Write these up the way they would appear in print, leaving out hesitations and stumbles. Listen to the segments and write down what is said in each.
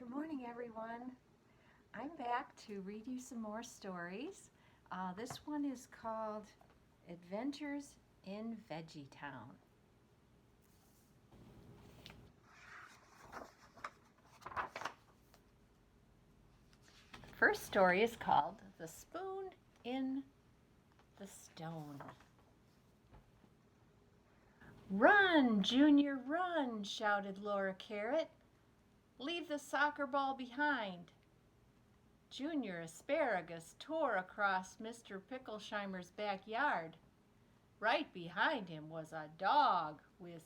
Good morning, everyone. I'm back to read you some more stories. This one is called Adventures in Veggie Town. The first story is called The Spoon in the Stone. "Run, Junior, run!" shouted Laura Carrot. "Leave the soccer ball behind." Junior Asparagus tore across Mr. Picklesheimer's backyard. Right behind him was a dog with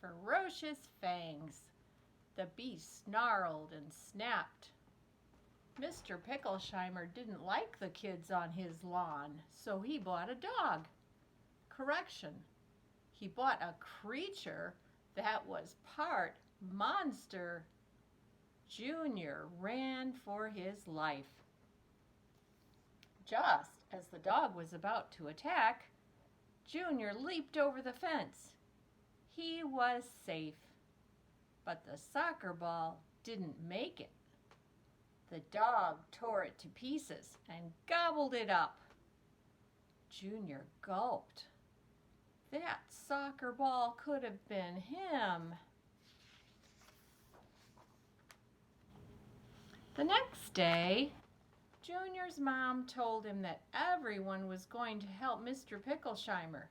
ferocious fangs. The beast snarled and snapped. Mr. Picklesheimer didn't like the kids on his lawn, so he bought a dog. Correction, he bought a creature that was part monster. Junior ran for his life. Just as the dog was about to attack, Junior leaped over the fence. He was safe, but the soccer ball didn't make it. The dog tore it to pieces and gobbled it up. Junior gulped. That soccer ball could have been him. The next day, Junior's mom told him that everyone was going to help Mr. Picklesheimer.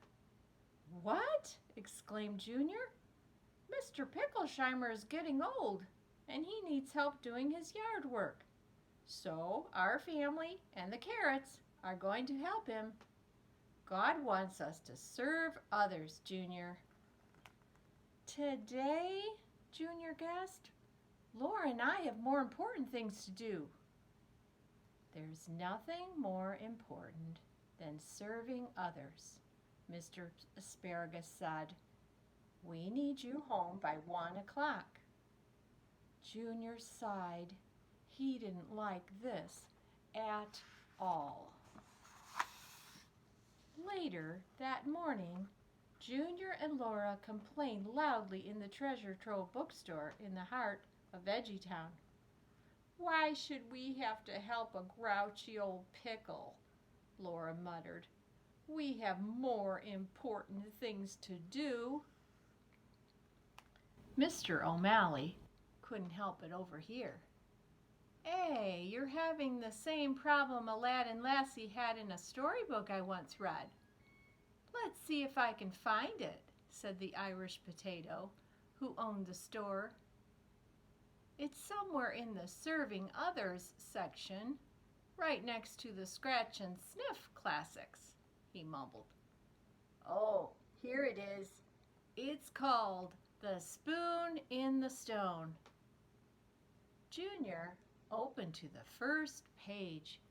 "What?" exclaimed Junior. "Mr. Picklesheimer is getting old, and he needs help doing his yard work. So our family and the Carrots are going to help him. God wants us to serve others, Junior." "Today?" Junior gasped. "Laura and I have more important things to do." "There's nothing more important than serving others," Mr. Asparagus said. "We need you home by 1 o'clock." Junior sighed. He didn't like this at all. Later that morning, Junior and Laura complained loudly in the treasure trove bookstore in the heart of Veggie Town. "Why should we have to help a grouchy old pickle?" Laura muttered. "We have more important things to do." Mr. O'Malley couldn't help but overhear. "Hey, you're having the same problem a lad and lassie had in a storybook I once read." "Let's see if I can find it," said the Irish Potato, who owned the store. "It's somewhere in the Serving Others section, right next to the Scratch and Sniff classics," he mumbled. "Oh, here it is. It's called The Spoon in the Stone." Junior opened to the first page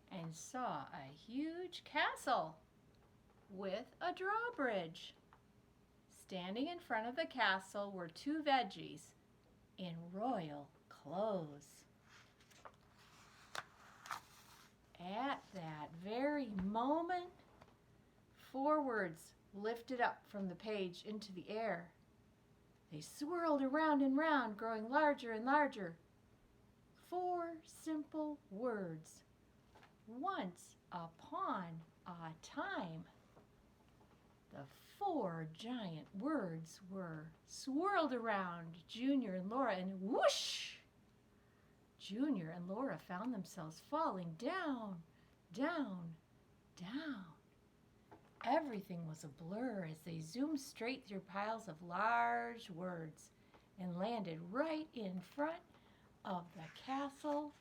and saw a huge castle with a drawbridge. Standing in front of the castle were two veggies in royal clothes. At that very moment, 4 words lifted up from the page into the air. They swirled around and round, growing larger and larger. 4 simple words. Once upon a time. The 4 giant words were swirled around Junior and Laura, and whoosh! Junior and Laura found themselves falling down, down, down. Everything was a blur as they zoomed straight through piles of large words and landed right in front of the castle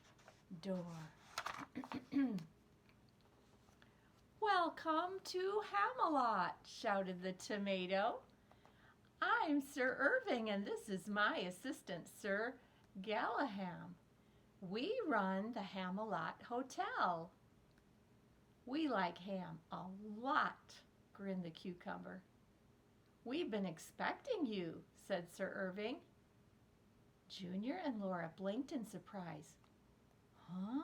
door. "Welcome to Hamelot," shouted the tomato. "I'm Sir Irving, and this is my assistant, Sir Galaham. We run the Hamelot Hotel." "We like ham a lot," grinned the cucumber. "We've been expecting you," said Sir Irving. Junior and Laura blinked in surprise. "Huh?"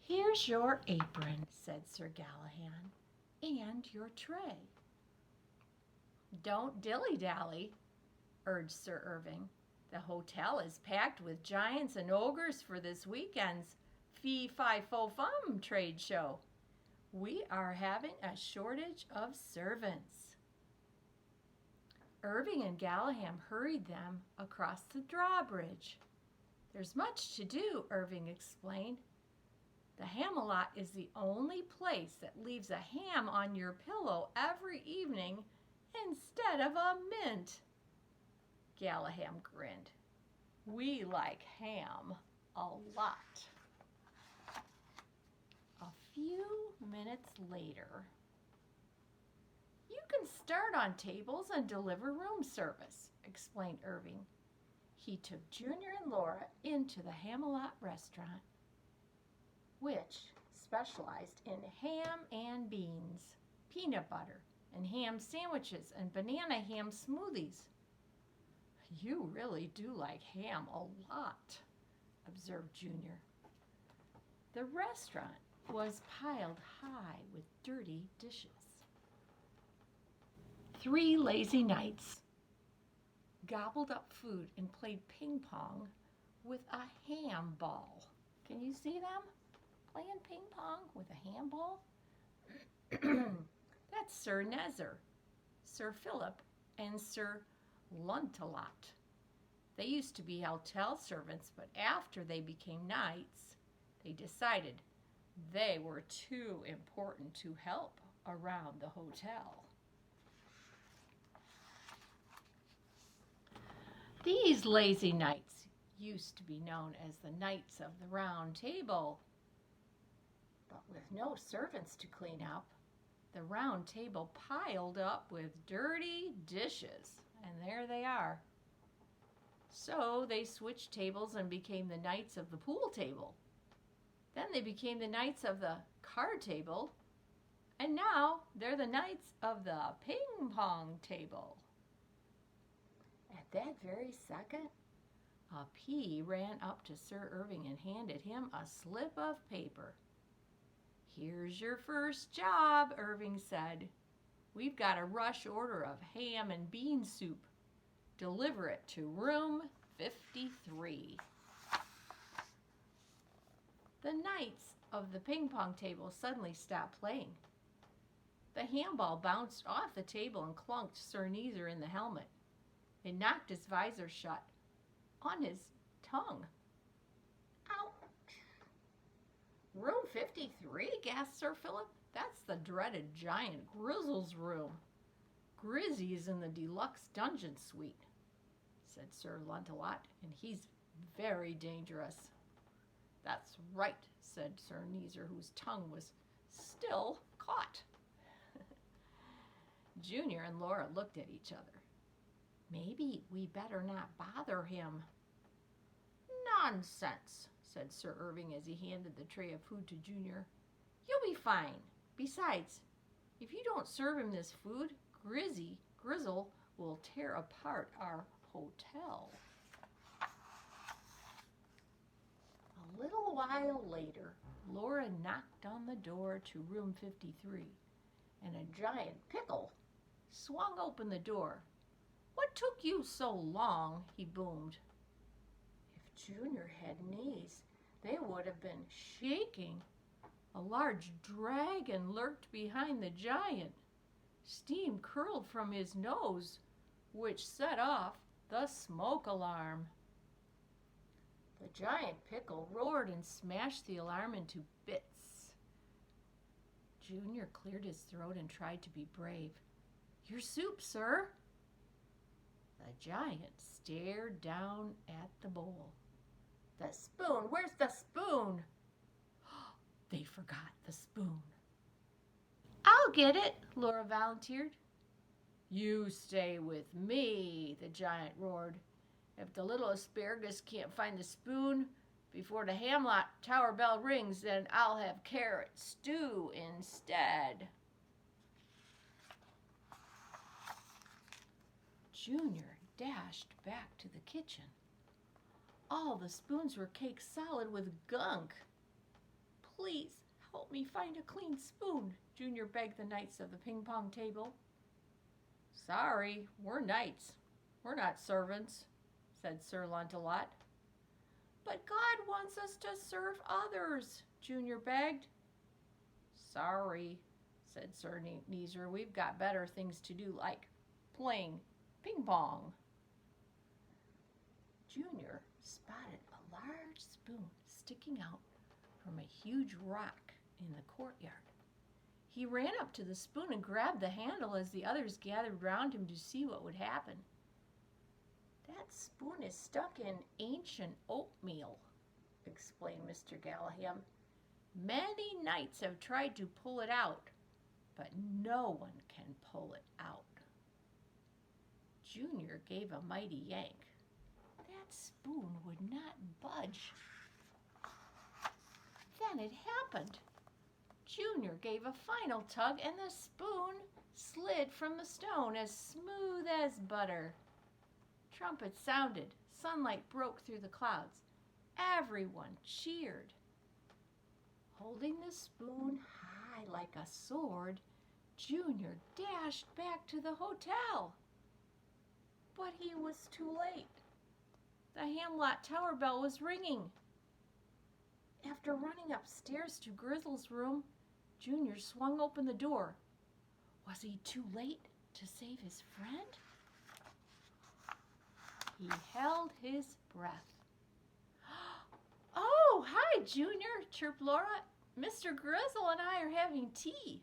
"Here's your apron," said Sir Galahad, "and your tray." "Don't dilly-dally," urged Sir Irving. The hotel is packed with giants and ogres for this weekend's Fee-Fi-Fo-Fum trade show. We are having a shortage of servants. Irving and Galaham hurried them across the drawbridge. There's much to do, Irving explained. The Hamelot is the only place that leaves a ham on your pillow every evening instead of a mint. Galaham grinned. We like ham a lot. A few minutes later, you can start on tables and deliver room service, explained Irving. He took Junior and Laura into the Hamelot restaurant, which specialized in ham and beans, peanut butter, and ham sandwiches and banana ham smoothies. You really do like ham a lot, observed Junior. The restaurant was piled high with dirty dishes. 3 lazy knights gobbled up food and played ping pong with a ham ball. Can you see them playing ping pong with a ham ball? That's Sir Nezzer, Sir Philip, and Sir Luntalot. They used to be hotel servants, but after they became knights, they decided they were too important to help around the hotel. These lazy knights used to be known as the Knights of the Round Table. But with no servants to clean up, the round table piled up with dirty dishes, and there they are. So they switched tables and became the Knights of the Pool Table. Then they became the Knights of the Card Table, and now they're the Knights of the Ping Pong Table. At that very second, a pea ran up to Sir Irving and handed him a slip of paper. Here's your first job, Irving said. We've got a rush order of ham and bean soup. Deliver it to room 53. The knights of the ping pong table suddenly stopped playing. The handball bounced off the table and clunked Sir Nezzer in the helmet. It knocked his visor shut on his tongue. Ouch! Room 53, gasped Sir Philip. That's the dreaded giant Grizzle's room. Grizzy's in the deluxe dungeon suite, said Sir Luntalot, and he's very dangerous. That's right, said Sir Nezzer, whose tongue was still caught. Junior and Laura looked at each other. Maybe we better not bother him. Nonsense, said Sir Irving as he handed the tray of food to Junior. You'll be fine. Besides, if you don't serve him this food, Grizzle will tear apart our hotel. A little while later, Laura knocked on the door to room 53, and a giant pickle swung open the door. What took you so long? He boomed. If Junior had knees, they would have been shaking. A large dragon lurked behind the giant. Steam curled from his nose, which set off the smoke alarm. The giant pickle roared and smashed the alarm into bits. Junior cleared his throat and tried to be brave. Your soup, sir. The giant stared down at the bowl. The spoon, where's the spoon? They forgot the spoon. I'll get it, Laura volunteered. You stay with me, the giant roared. If the little asparagus can't find the spoon before the Hamelot Tower bell rings, then I'll have carrot stew instead. Junior dashed back to the kitchen. All the spoons were caked solid with gunk. Please help me find a clean spoon, Junior begged the knights of the ping pong table. Sorry, we're knights. We're not servants, said Sir Lancelot. But God wants us to serve others, Junior begged. Sorry, said Sir Neeser. We've got better things to do, like playing ping pong. Junior spotted a large spoon sticking out from a huge rock in the courtyard. He ran up to the spoon and grabbed the handle as the others gathered round him to see what would happen. That spoon is stuck in ancient oatmeal, explained Mr. Galaham. Many knights have tried to pull it out, but no one can pull it out. Junior gave a mighty yank. That spoon would not budge. Then it happened. Junior gave a final tug and the spoon slid from the stone as smooth as butter. Trumpets sounded. Sunlight broke through the clouds. Everyone cheered. Holding the spoon high like a sword, Junior dashed back to the hotel. But he was too late. The Hamelot Tower bell was ringing. After running upstairs to Grizzle's room, Junior swung open the door. Was he too late to save his friend? He held his breath. Oh, hi, Junior, chirped Laura. Mr. Grizzle and I are having tea.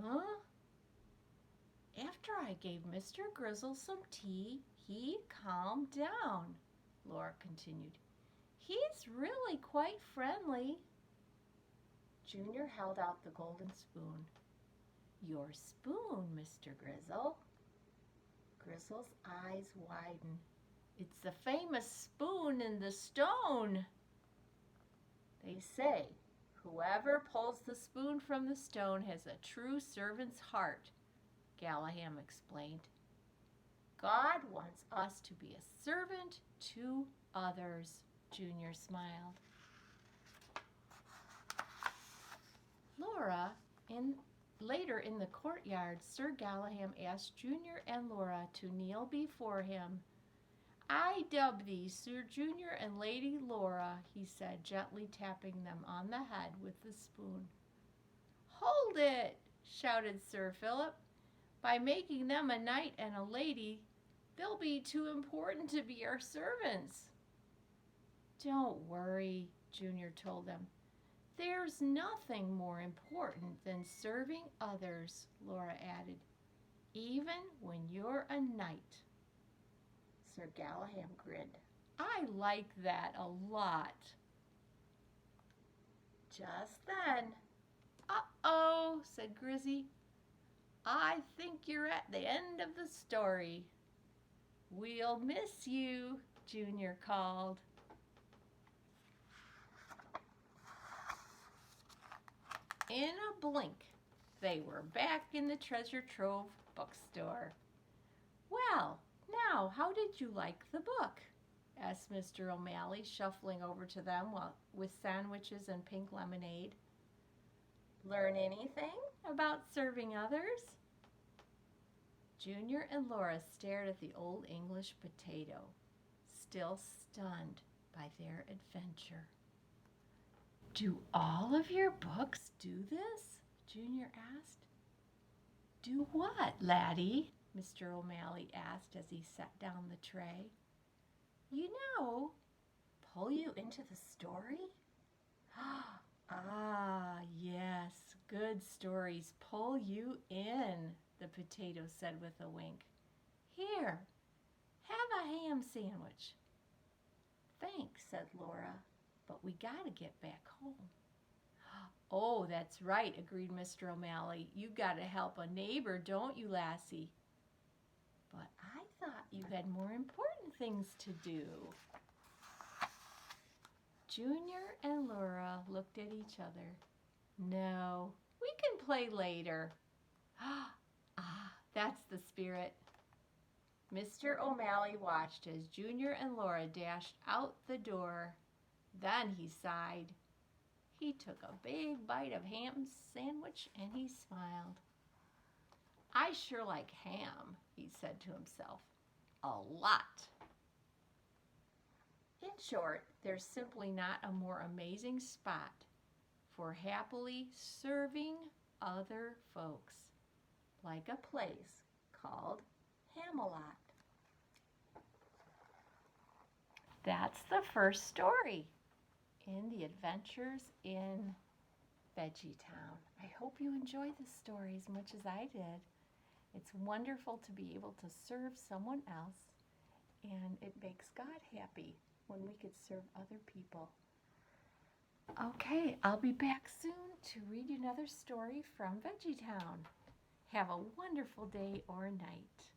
Huh? After I gave Mr. Grizzle some tea, he calmed down, Laura continued. He's really quite friendly. Junior held out the golden spoon. Your spoon, Mr. Grizzle. Grizzle's eyes widened. It's the famous spoon in the stone. They say, whoever pulls the spoon from the stone has a true servant's heart, Galaham explained. God wants us to be a servant to others, Junior smiled. Later in the courtyard, Sir Galaham asked Junior and Laura to kneel before him. I dub thee Sir Junior and Lady Laura, he said, gently tapping them on the head with the spoon. Hold it, shouted Sir Philip. By making them a knight and a lady, they'll be too important to be our servants. Don't worry, Junior told them. There's nothing more important than serving others, Laura added, even when you're a knight. Sir Galaham grinned. I like that a lot. Just then, uh-oh, said Grizzy. I think you're at the end of the story. We'll miss you, Junior called. In a blink, they were back in the Treasure Trove bookstore. Well, now, how did you like the book? Asked Mr. O'Malley, shuffling over to them with sandwiches and pink lemonade. Learn anything about serving others? Junior and Laura stared at the Old English potato, still stunned by their adventure. Do all of your books do this? Junior asked. Do what, laddie? Mr. O'Malley asked as he set down the tray. You know, pull you into the story? Ah, yes, good stories pull you in, the potato said with a wink. Here, have a ham sandwich. Thanks, said Laura, but we gotta get back home. Oh, that's right, agreed Mr. O'Malley. You gotta help a neighbor, don't you, lassie? But I thought you had more important things to do. Junior and Laura looked at each other. No, we can play later. Ah, that's the spirit. Mr. O'Malley watched as Junior and Laura dashed out the door. Then he sighed. He took a big bite of ham sandwich and he smiled. I sure like ham, he said to himself. A lot. In short, there's simply not a more amazing spot for happily serving other folks, like a place called Hamelot. That's the first story in the Adventures in Veggie Town. I hope you enjoyed this story as much as I did. It's wonderful to be able to serve someone else, and it makes God happy when we could serve other people. Okay, I'll be back soon to read you another story from Veggie Town. Have a wonderful day or night.